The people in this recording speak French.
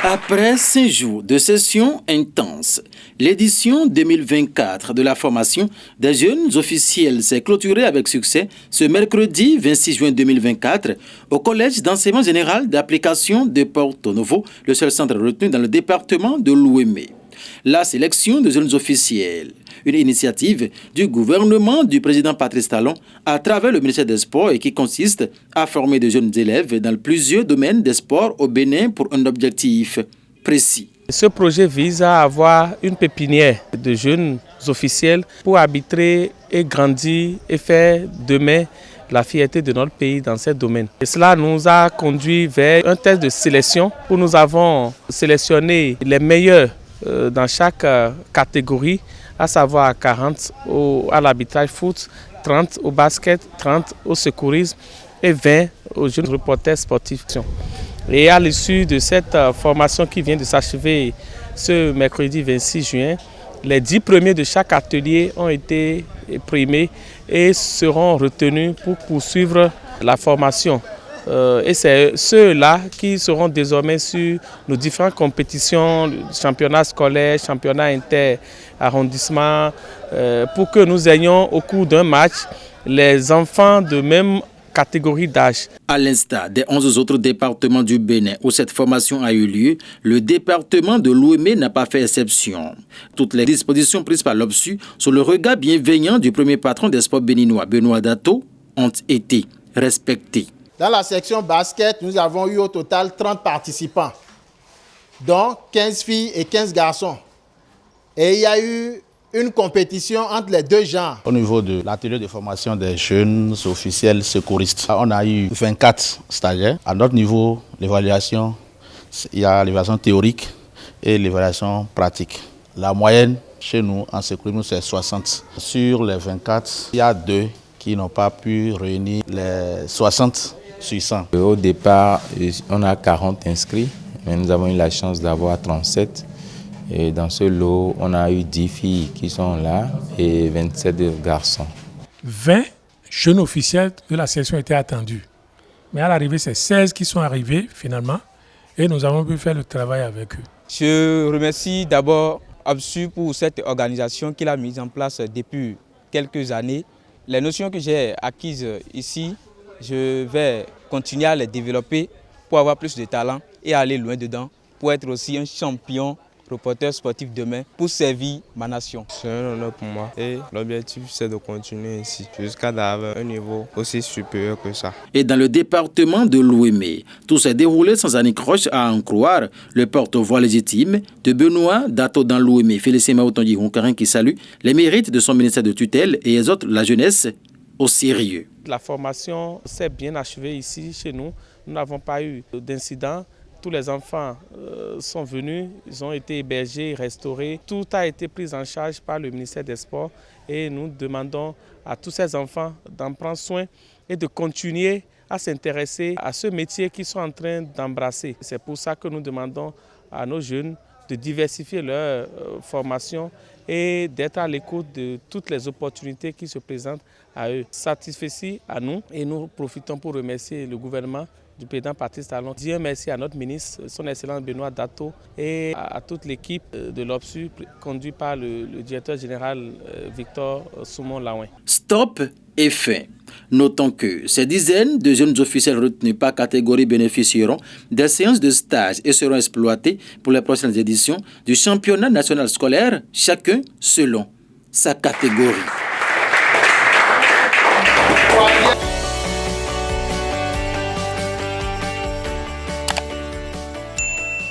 Après 5 jours de session intense, l'édition 2024 de la formation des jeunes officiels s'est clôturée avec succès ce mercredi 26 juin 2024 au Collège d'enseignement général d'application de Porto Novo, le seul centre retenu dans le département de l'Ouémé. La sélection des jeunes officiels, une initiative du gouvernement du président Patrice Talon à travers le ministère des Sports et qui consiste à former de jeunes élèves dans plusieurs domaines des sports au Bénin pour un objectif précis. Ce projet vise à avoir une pépinière de jeunes officiels pour arbitrer et grandir et faire demain la fierté de notre pays dans ces domaines. Et cela nous a conduit vers un test de sélection où nous avons sélectionné les meilleurs dans chaque catégorie, à savoir 40 à l'arbitrage foot, 30 au basket, 30 au secourisme et 20 aux jeunes reporters sportifs. Et à l'issue de cette formation qui vient de s'achever ce mercredi 26 juin, les 10 premiers de chaque atelier ont été primés et seront retenus pour poursuivre la formation. Et c'est ceux-là qui seront désormais sur nos différentes compétitions, championnat scolaire, championnat inter-arrondissement, pour que nous ayons au cours d'un match les enfants de même catégorie d'âge. À l'instar des 11 autres départements du Bénin où cette formation a eu lieu, le département de l'Ouémé n'a pas fait exception. Toutes les dispositions prises par l'OPSU sous le regard bienveillant du premier patron des sports béninois, Benoît Dato, ont été respectées. Dans la section basket, nous avons eu au total 30 participants, dont 15 filles et 15 garçons. Et il y a eu une compétition entre les deux genres. Au niveau de l'atelier de formation des jeunes officiels secouristes, on a eu 24 stagiaires. À notre niveau, l'évaluation, il y a l'évaluation théorique et l'évaluation pratique. La moyenne chez nous, en secourisme, c'est 60. Sur les 24, il y a 2 qui n'ont pas pu réunir les 60 sur 100. Au départ, on a 40 inscrits, mais nous avons eu la chance d'avoir 37. Et dans ce lot, on a eu 10 filles qui sont là et 27 garçons. 20 jeunes officiels de la sélection étaient attendus. Mais à l'arrivée, c'est 16 qui sont arrivés finalement et nous avons pu faire le travail avec eux. Je remercie d'abord Absu pour cette organisation qu'il a mise en place depuis quelques années. Les notions que j'ai acquises ici, je vais continuer à les développer pour avoir plus de talent et aller loin dedans, pour être aussi un champion reporter sportif demain pour servir ma nation. C'est un honneur pour moi et l'objectif c'est de continuer ici jusqu'à avoir un niveau aussi supérieur que ça. Et dans le département de l'Ouémé, tout s'est déroulé sans anicroche à en croire le porte-voix légitime de Benoît Dato dans l'Ouémé, Félicien Maotondi Roncarin qui salue les mérites de son ministère de tutelle et exhorte la jeunesse au sérieux. La formation s'est bien achevée ici chez nous. Nous n'avons pas eu d'incident. Tous les enfants sont venus, ils ont été hébergés, restaurés. Tout a été pris en charge par le ministère des Sports et nous demandons à tous ces enfants d'en prendre soin et de continuer à s'intéresser à ce métier qu'ils sont en train d'embrasser. C'est pour ça que nous demandons à nos jeunes de diversifier leur formation et d'être à l'écoute de toutes les opportunités qui se présentent à eux. Satisfait à nous et nous profitons pour remercier le gouvernement du président Patrice Talon. Dire merci à notre ministre, son excellence Benoît Dato et à toute l'équipe de l'OPSU conduite par le directeur général Victor Soumon-Laouin. Stop et fin. Notons que ces dizaines de jeunes officiels retenus par catégorie bénéficieront des séances de stage et seront exploités pour les prochaines éditions du championnat national scolaire, chacun selon sa catégorie.